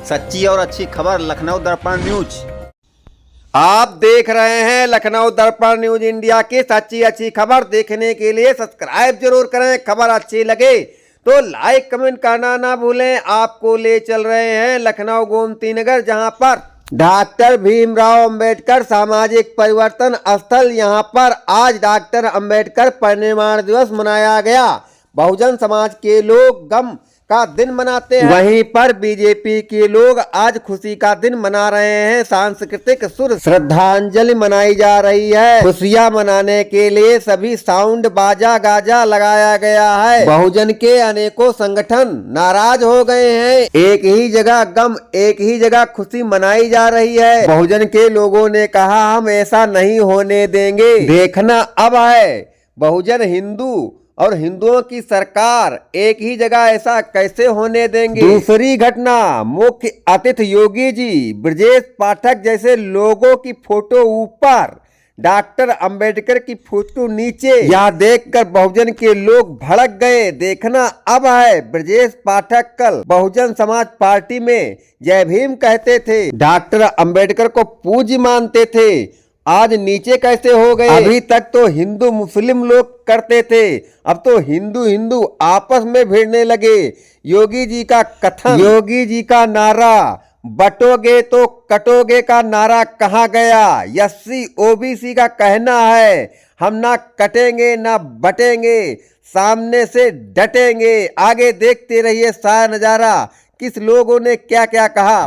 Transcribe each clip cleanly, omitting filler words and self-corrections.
सच्ची और अच्छी खबर लखनऊ दर्पण न्यूज। आप देख रहे हैं लखनऊ दर्पण न्यूज इंडिया की सच्ची अच्छी खबर। देखने के लिए सब्सक्राइब जरूर करें। खबर अच्छी लगे तो लाइक कमेंट करना ना भूलें। आपको ले चल रहे हैं लखनऊ गोमती नगर, जहां पर डॉक्टर भीमराव अंबेडकर सामाजिक परिवर्तन स्थल। यहां पर आज डॉक्टर अंबेडकर परिनिर्वाण दिवस मनाया गया। बहुजन समाज के लोग गम का दिन मनाते हैं, वहीं पर बीजेपी के लोग आज खुशी का दिन मना रहे हैं। सांस्कृतिक सुर श्रद्धांजलि मनाई जा रही है। खुशियां मनाने के लिए सभी साउंड बाजा गाजा लगाया गया है। बहुजन के अनेकों संगठन नाराज हो गए हैं। एक ही जगह गम, एक ही जगह खुशी मनाई जा रही है। बहुजन के लोगों ने कहा हम ऐसा नहीं होने देंगे। देखना अब है बहुजन हिंदू और हिंदुओं की सरकार एक ही जगह ऐसा कैसे होने देंगे। दूसरी घटना, मुख्य अतिथि योगी जी ब्रजेश पाठक जैसे लोगों की फोटो ऊपर, डॉक्टर अंबेडकर की फोटो नीचे, यह देखकर बहुजन के लोग भड़क गए। देखना अब है ब्रजेश पाठक कल बहुजन समाज पार्टी में जय भीम कहते थे, डॉक्टर अंबेडकर को पूज्य मानते थे, आज नीचे कैसे हो गए। अभी तक तो हिंदू मुस्लिम लोग करते थे, अब तो हिंदू हिंदू आपस में भिड़ने लगे। योगी जी का कथन, योगी जी का नारा, बटोगे तो कटोगे का नारा कहाँ गया। एससी ओबीसी का कहना है हम ना कटेंगे ना बटेंगे, सामने से डटेंगे। आगे देखते रहिए सारा नजारा, किस लोगों ने क्या क्या कहा।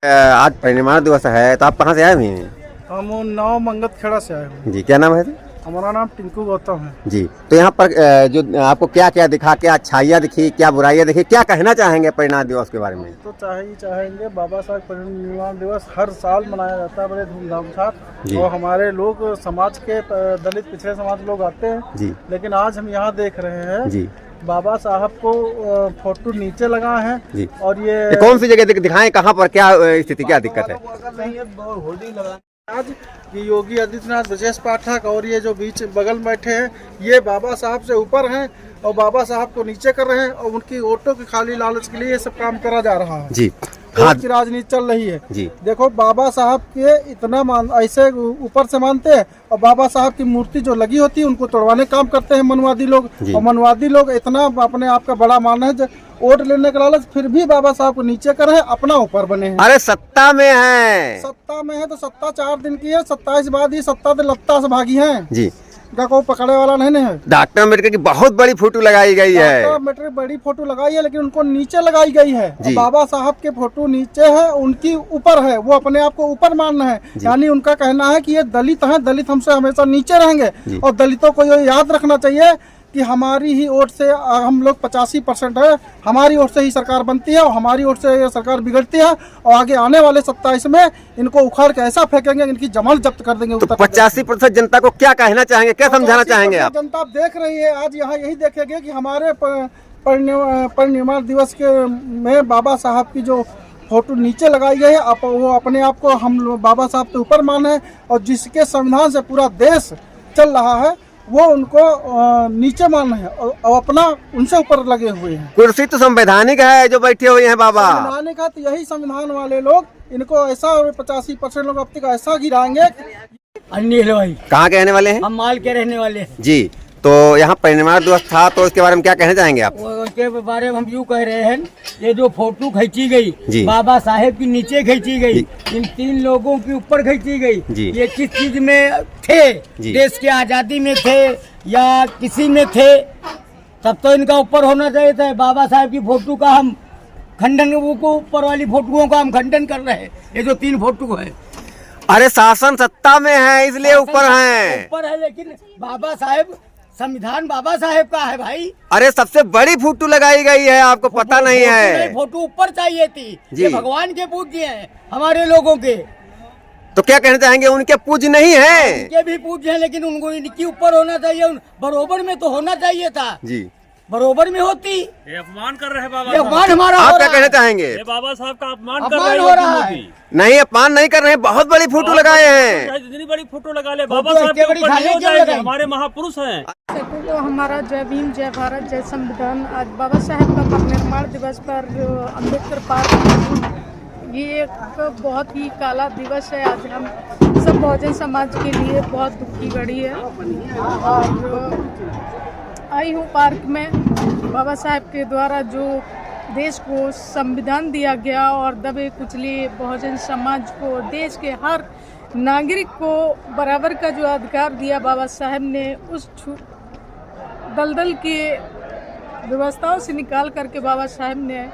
आज परिनिर्वाण दिवस है, तो आप कहाँ से आए हुए हैं? हम नौ मंगत खेड़ा से आए हैं। जी, क्या नाम है? हमारा नाम टिंकू गौतम है जी। तो यहाँ पर जो आपको क्या क्या दिखा, क्या अच्छाइयाँ दिखी, क्या बुराइयाँ दिखी, क्या कहना चाहेंगे परिनिर्वाण दिवस के बारे में? तो चाहेंगे बाबा साहब परिनिर्वाण दिवस हर साल मनाया जाता है बड़े धूमधाम के साथ, और हमारे लोग समाज के दलित पिछड़े समाज लोग आते हैं जी। लेकिन आज हम यहाँ देख रहे हैं जी बाबा साहब को फोटो नीचे लगा है जी। और ये कौन सी जगह दिखाएं, कहाँ पर क्या स्थिति, क्या दिक्कत है? होर्डिंग लगा आज ये योगी आदित्यनाथ, ब्रजेश पाठक और ये जो बीच बगल में बैठे हैं ये बाबा साहब से ऊपर हैं और बाबा साहब को नीचे कर रहे हैं, और उनकी वोटों की खाली लालच के लिए ये सब काम करा जा रहा है जी। हाँ, की राजनीति चल रही है जी। देखो बाबा साहब के इतना ऐसे ऊपर से मानते हैं, और बाबा साहब की मूर्ति जो लगी होती है उनको तोड़वाने काम करते हैं मनवादी लोग। और मनवादी लोग इतना अपने आप का बड़ा मानना है, वोट लेने का लालच, फिर भी बाबा साहब को नीचे कर है, अपना ऊपर बने हैं। अरे सत्ता में है, सत्ता में है तो सत्ता 4 दिन की है, 27 बाद ही सत्ता तो लत्ता से भागी है जी। का कोई पकड़े वाला नहीं है। डॉक्टर अम्बेडकर की बहुत बड़ी फोटो लगाई गई है, डॉक्टर अम्बेडकर बड़ी फोटो लगाई है, लेकिन उनको नीचे लगाई गई है। बाबा साहब के फोटो नीचे है, उनकी ऊपर है, वो अपने आप को ऊपर मानना है। यानी उनका कहना है कि ये दलित हैं, दलित हमसे हमेशा नीचे रहेंगे। और दलितों को ये याद रखना चाहिए कि हमारी ही वोट से हम लोग 85% है, हमारी वोट से ही सरकार बनती है, और हमारी वोट से ये सरकार बिगड़ती है, और आगे आने वाले 27 में इनको उखाड़ के ऐसा फेंकेंगे, इनकी जमानत जब्त कर देंगे। तो 85% जनता को क्या कहना चाहेंगे, क्या समझाना चाहेंगे आप? जनता आप देख रही है, आज यहाँ यही देखेंगे कि हमारे परिनिर्वाण दिवस के में बाबा साहब की जो फोटो नीचे लगाई गई है, वो अपने आप को हम बाबा साहब के ऊपर माने, और जिसके संविधान से पूरा देश चल रहा है वो उनको नीचे मानना है, और अपना उनसे ऊपर लगे हुए हैं। कुर्सी तो संवैधानिक है जो बैठे हुए हैं बाबा, संवैधानिक है, तो यही संविधान वाले लोग इनको ऐसा 85% लोग अब तक ऐसा गिराएंगे। अनिल भाई, कहाँ के रहने वाले हैं? हम माल के रहने वाले हैं जी। तो यहाँ परिनिर्वाण दिवस था, तो इसके बारे में क्या कहना चाहेंगे आप? उसके बारे में हम यूँ कह रहे हैं, ये जो फोटो खींची गई बाबा साहेब की नीचे खींची गई, इन 3 लोगों के ऊपर खींची गई, ये किस चीज में थे? देश की आजादी में थे या किसी में थे? तब तो इनका ऊपर होना चाहिए था। बाबा साहेब की फोटो का हम खंडन, वो ऊपर वाली फोटोओं का हम खंडन कर रहे हैं। ये जो 3 फोटो है, अरे शासन सत्ता में है इसलिए ऊपर है, ऊपर है, लेकिन बाबा साहेब, संविधान बाबा साहेब का है भाई। अरे सबसे बड़ी फोटो लगाई गई है, आपको पता नहीं है? फोटो ऊपर चाहिए थी, ये भगवान के पूज्य हैं हमारे लोगों के। तो क्या कहना चाहेंगे, उनके पूज्य नहीं है? उनके भी पूज्य हैं, लेकिन उनको इनके ऊपर होना चाहिए, बरोबर में तो होना चाहिए था जी। बरोबर में होती। ये अपमान कर रहे हैं बाबा ये साहब। अपमान हमारा आप हो क्या रहा कहना है। चाहेंगे? ये बाबा साहब का अपमान कर अपमान रहे हैं हो रहा योगी है। मोदी। नहीं, अपमान नहीं कर रहे हैं, बहुत बड़ी फोटो लगाए हैं। चाहे जितनी बड़ी फोटो लगा ले, फोटो बाबा साहब के इतनी बड़ी ऊपर खाली नहीं हो क्यों जाएगी। लगाई? हमारे महापुरुष हैं। तो हमारा जय भीम जय भारत जय संविधान आज बाबा साहेब का परिनिर्वाण दिवस पर अम्बेडकर पार्क ये एक बहुत ही काला दिवस है। आज हम सब बहुजन समाज के लिए बहुत दुख की घड़ी है और आई हूँ पार्क में। बाबा साहेब के द्वारा जो देश को संविधान दिया गया और दबे कुचले बहुजन समाज को, देश के हर नागरिक को बराबर का जो अधिकार दिया बाबा साहेब ने, उस दलदल की व्यवस्थाओं से निकाल करके बाबा साहेब ने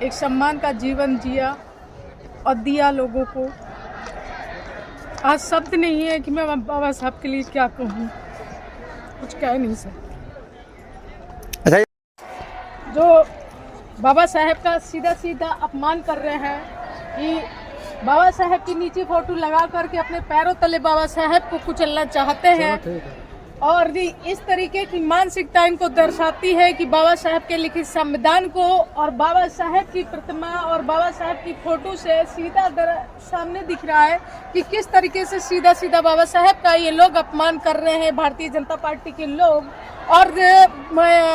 एक सम्मान का जीवन जिया और दिया लोगों को। आज शब्द नहीं है कि मैं बाबा साहब के लिए क्या कहूँ, कुछ कह नहीं सकती। अच्छा, जो बाबा साहेब का सीधा सीधा अपमान कर रहे हैं कि बाबा साहेब की नीचे फोटो लगा करके अपने पैरों तले बाबा साहेब को कुचलना चाहते हैं और इस तरीके की मानसिकता इनको दर्शाती है कि बाबा साहेब के लिखित संविधान को और बाबा साहेब की प्रतिमा और बाबा साहेब की फोटो से सीधा सामने दिख रहा है कि किस तरीके से सीधा सीधा बाबा साहेब का ये लोग अपमान कर रहे हैं, भारतीय जनता पार्टी के लोग। और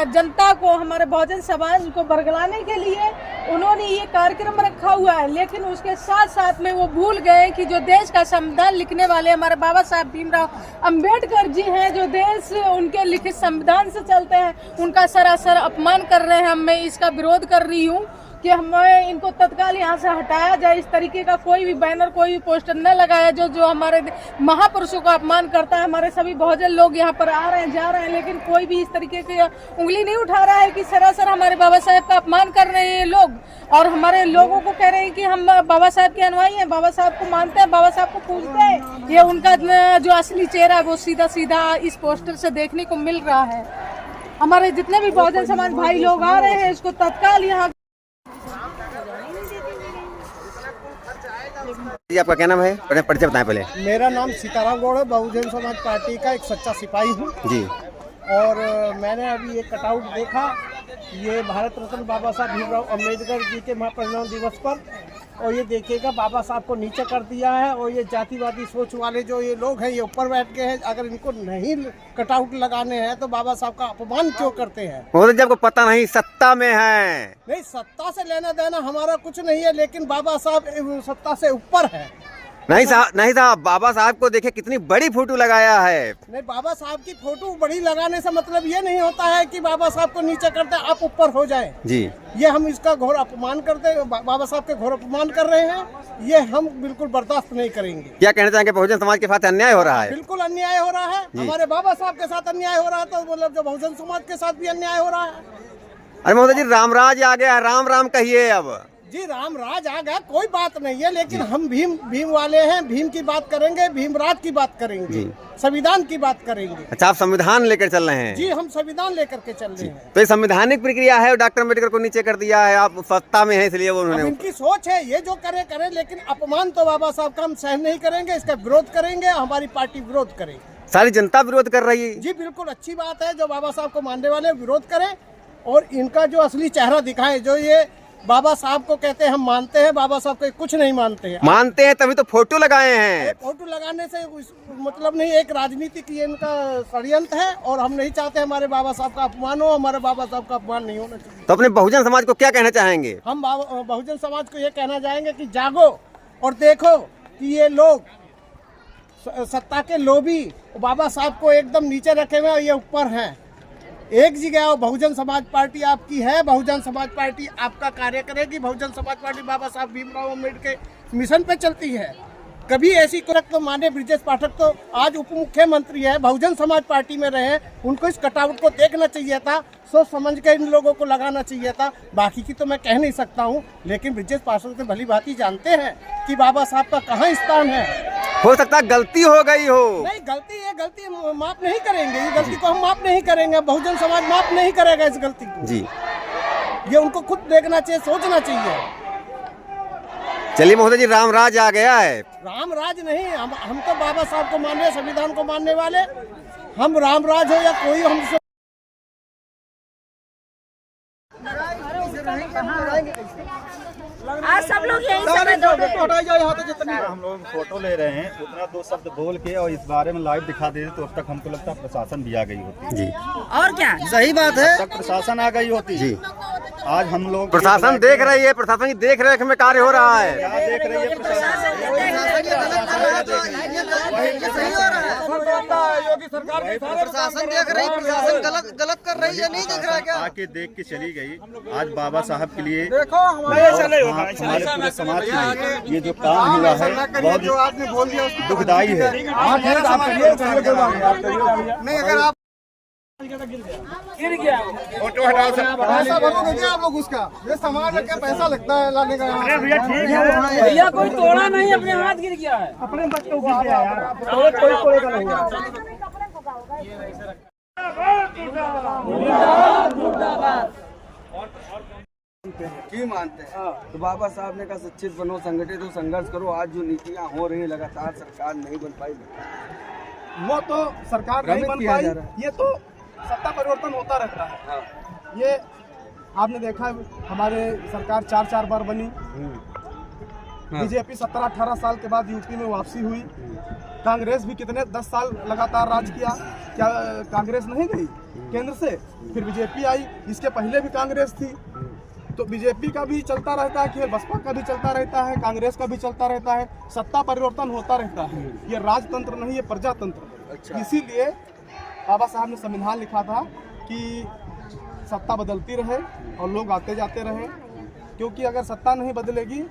जनता को, हमारे बहुजन समाज को बरगलाने के लिए उन्होंने ये कार्यक्रम रखा हुआ है, लेकिन उसके साथ साथ में वो भूल गए कि जो देश का संविधान लिखने वाले हमारे बाबा साहब भीमराव अंबेडकर जी हैं, जो देश उनके लिखित संविधान से चलते हैं, उनका सरासर अपमान कर रहे हैं। मैं इसका विरोध कर रही हूँ कि हमें इनको तत्काल यहाँ से हटाया जाए। इस तरीके का कोई भी बैनर, कोई भी पोस्टर न लगाया जो हमारे महापुरुषों का अपमान करता है। हमारे सभी बहुजन लोग यहाँ पर आ रहे हैं, जा रहे हैं, लेकिन कोई भी इस तरीके की उंगली नहीं उठा रहा है कि सरासर हमारे बाबा साहेब का अपमान कर रहे हैं ये लोग और हमारे लोगों को कह रहे हैं कि हम बाबा साहेब के अनुयायी हैं, बाबा साहब को मानते हैं, बाबा साहब को पूजते हैं। ये उनका जो असली चेहरा है वो सीधा सीधा इस पोस्टर से देखने को मिल रहा है। हमारे जितने भी बहुजन समाज भाई लोग आ रहे हैं, इसको तत्काल यहाँ। जी, आपका क्या नाम है? परिचय बताएं पहले। मेरा नाम सीताराम गौड़ है, बहुजन समाज पार्टी का एक सच्चा सिपाही हूँ जी। और मैंने अभी एक कटआउट देखा, ये भारत रत्न बाबा साहब भीमराव अंबेडकर जी के महापरिनिर्वाण दिवस पर, और ये देखिएगा बाबा साहब को नीचे कर दिया है और ये जातिवादी सोच वाले जो ये लोग हैं ये ऊपर बैठ के हैं। अगर इनको नहीं कटआउट लगाने हैं तो बाबा साहब का अपमान क्यों करते हैं? मोदी जी आपको पता नहीं, सत्ता में है। नहीं, सत्ता से लेना देना हमारा कुछ नहीं है, लेकिन बाबा साहब सत्ता से ऊपर है। नहीं साहब, बाबा साहब को देखिए कितनी बड़ी फोटो लगाया है। नहीं, बाबा साहब की फोटो बड़ी लगाने से मतलब ये नहीं होता है कि बाबा साहब को नीचे करते आप ऊपर हो जाएं। जी, ये हम इसका घोर अपमान करते हैं, बाबा साहब के घोर अपमान कर रहे हैं, ये हम बिल्कुल बर्दाश्त नहीं करेंगे। क्या कहना चाहेंगे? बहुजन समाज के साथ अन्याय हो रहा है। बिल्कुल अन्याय हो रहा है, हमारे बाबा साहब के साथ अन्याय हो रहा है, तो मतलब जो बहुजन समाज के साथ भी अन्याय हो रहा है। अरे मोदी जी, रामराज आ गया, राम राम कहिए अब। जी, राम राज आ गया, कोई बात नहीं है, लेकिन हम भीम वाले हैं, भीम की बात करेंगे, भीमराज की बात करेंगे, संविधान की बात करेंगे। अच्छा, आप संविधान लेकर चल रहे हैं? जी, हम संविधान लेकर के चल रहे हैं। तो ये संवैधानिक प्रक्रिया है, डॉक्टर अम्बेडकर को नीचे कर दिया है, आप सत्ता में है इसलिए वो उन्होंने। इनकी सोच है, ये जो करे, लेकिन अपमान तो बाबा साहब का हम सहन नहीं करेंगे, इसका विरोध करेंगे, हमारी पार्टी विरोध करेगी। सारी जनता विरोध कर रही है। जी बिल्कुल, अच्छी बात है, जो बाबा साहब को मानने वाले विरोध करें और इनका जो असली चेहरा दिखाएं। जो ये बाबा साहब को कहते हैं हम मानते हैं, बाबा साहब को कुछ नहीं मानते हैं। मानते हैं तभी तो फोटो लगाए हैं। फोटो लगाने से मतलब नहीं, एक राजनीति की इनका षड्यंत्र है और हम नहीं चाहते हमारे बाबा साहब का अपमान हो, हमारे बाबा साहब का अपमान नहीं होना चाहिए। तो अपने बहुजन समाज को क्या कहना चाहेंगे? हम बहुजन समाज को ये कहना चाहेंगे कि जागो और देखो कि ये लोग सत्ता के लोभी बाबा साहब को एकदम नीचे रखे हुए और ये ऊपर हैं। एक जगह बहुजन समाज पार्टी आपकी है, बहुजन समाज पार्टी आपका कार्य करेगी। बहुजन समाज पार्टी बाबा साहब भीमराव अम्बेडकर के मिशन पे चलती है। कभी ऐसी तो माने ब्रिजेश पाठक तो आज उप मुख्यमंत्री है, बहुजन समाज पार्टी में रहे, उनको इस कटआउट को देखना चाहिए था, सोच समझ के इन लोगों को लगाना चाहिए था। बाकी की तो मैं कह नहीं सकता हूँ, लेकिन ब्रिजेश पाठक तो भली भांति जानते हैं कि बाबा साहब का कहाँ स्थान है। हो सकता है गलती हो गई हो। नहीं, गलती माफ नहीं करेंगे, ये गलती को हम माफ नहीं करेंगे, बहुजन समाज माफ नहीं करेगा इस गलती को। जी, ये उनको खुद देखना चाहिए, सोचना चाहिए। चलिए महोदय जी, रामराज आ गया है। राम राज नहीं, हम तो बाबा साहब को मानने, संविधान को मानने वाले, हम रामराज हो या कोई हमसे आज सब लोग यही समय दो हम लोग फोटो ले रहे हैं, उतना दो शब्द बोल के और इस बारे में लाइव दिखा देते तो अब तक हमको लगता है प्रशासन भी आ गई होती जी और क्या सही बात है। अब तक प्रशासन आ गई होती जी। आज हम लोग प्रशासन देख रही है, प्रशासन की देख रेख में कार्य हो रहा है। क्या देख रही है प्रशासन? प्रशासन देख रही, प्रशासन गलत कर रही है, नहीं देख रहा क्या? आके देख के चली गई। आज बाबा साहब के लिए देखो हमारे पूरे समाज के लिए ये जो काम हुआ है बहुत जो आपने बोल दिया दुखदायी है। नहीं, अगर आप फोटो हटाओ पैसा भरोगे क्या आप लोग उसका? ये सामान में क्या पैसा लगता है लाने का? भैया कोई तोड़ा नहीं, अपने हाथ गिर गया है। अपने बच्चों को गिर गया यार, कोई तोड़ेगा नहीं। की मानते हैं तो बाबा साहब ने कहा सच्चित बनो, संगठित हो, संघर्ष करो। आज जो नीतियाँ हो रही है लगातार सरकार नहीं बन पाई, वो तो सरकार नहीं बन पाई, ये तो सत्ता परिवर्तन होता रहता है। ये आपने देखा हमारे सरकार 4 बार बनी, बीजेपी 17-18 साल के बाद यूपी में वापसी हुई। कांग्रेस भी कितने 10 साल लगातार राज किया, क्या कांग्रेस नहीं गई केंद्र से? फिर बीजेपी आई, इसके पहले भी कांग्रेस थी। तो बीजेपी का भी चलता रहता है, खेल बसपा का भी चलता रहता है, कांग्रेस का भी चलता रहता है। सत्ता परिवर्तन होता रहता है। ये राजतंत्र नहीं, ये प्रजातंत्र। अच्छा। इसीलिए बाबा साहब ने संविधान लिखा था कि सत्ता बदलती रहे और लोग आते जाते रहे, क्योंकि अगर सत्ता नहीं बदलेगी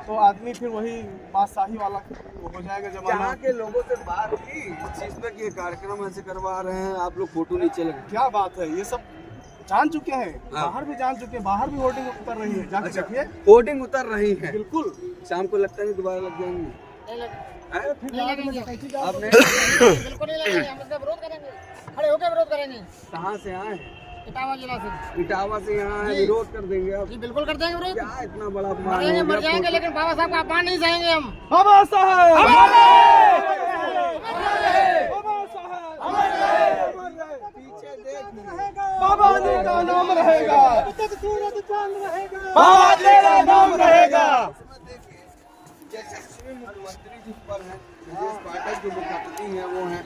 तो आदमी फिर वही बादशाही वाला हो जाएगा जमाना। यहाँ के लोगों से बात की इस चीज पे कि ये कार्यक्रम ऐसे करवा रहे हैं, आप लोग फोटो नीचे लगे, क्या बात है? ये सब जान चुके हैं, बाहर भी जान चुके हैं, बाहर भी होर्डिंग उतर रही है, जाके देखिए। होर्डिंग उतर रही है, बिल्कुल। शाम को लगता नहीं दोबारा लग जाएंगे? आपने बिल्कुल नहीं लगेंगे, हम इसका विरोध करेंगे, खड़े होकर विरोध करेंगे। कहाँ से आए? इटावा जिला से। इटावा से यहाँ आए, विरोध कर देंगे आप? जी बिल्कुल कर देंगे विरोध। क्या इतना बड़ा अपमान मरेंगे, हो मर गया? जाएंगे, लेकिन बाबा साहब का अपमान नहीं सहेंगे हम। बाबा साहब बाबा जी का नाम रहेगा, बाबा जी का नाम रहेगा। यशस्वी मुख्यमंत्री जिस पर है, ब्रजेश पाठक जो मुख्यमंत्री हैं वो हैं।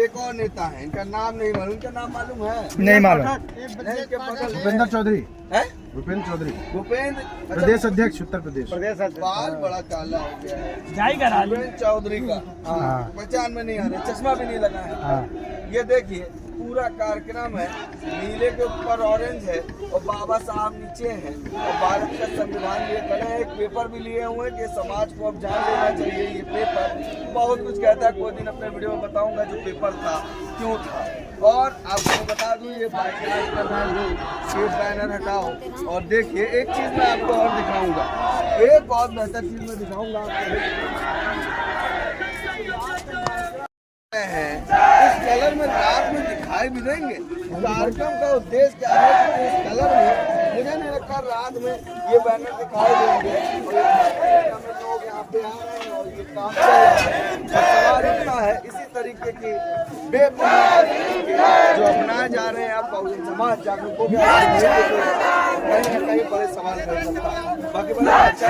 एक और नेता है, इनका नाम नहीं मालूम, इनका नाम मालूम है? नहीं मालूम। इनके बगल भूपेंद्र चौधरी है भूपेंद्र चौधरी, भूपेंद्र प्रदेश अध्यक्ष उत्तर प्रदेश। बाल बड़ा काला हो गया है। जाई करा ली। भूपेंद्र चौधरी का पहचान में नहीं आ रहा, चश्मा भी नहीं लगा है। ये देखिए पूरा कार्यक्रम है, नीले के ऊपर ऑरेंज है और बाबा साहब नीचे हैं और भारत का संविधान लिए खड़े हैं। एक पेपर भी लिए हुए हैं कि समाज को अब जान लेना चाहिए। ये पेपर बहुत कुछ कहता है, कोई दिन अपने वीडियो में बताऊंगा जो पेपर था क्यों था। और आपको बता दूं ये बाइकाट कर रहे लोग, ये बैनर हटाओ। और देखिए एक चीज मैं आपको और दिखाऊंगा, एक और बेहतर चीज मैं दिखाऊंगा इस कलर में रात में दिखाई भी देंगे। कार्यक्रम का उद्देश्य क्या है कि इस कलर में मुझे नहीं लगता रात में ये बैनर दिखाई देंगे और ये लोग यहाँ पे आ रहे हैं और ये काम चल रहा है। सवाल इतना है, इसी तरीके की जो अपनाए जा रहे हैं आप बहुजन समाज जागरूकों के कहीं न कहीं बड़े सवाल कर सकता है। बाकी बड़ा अच्छा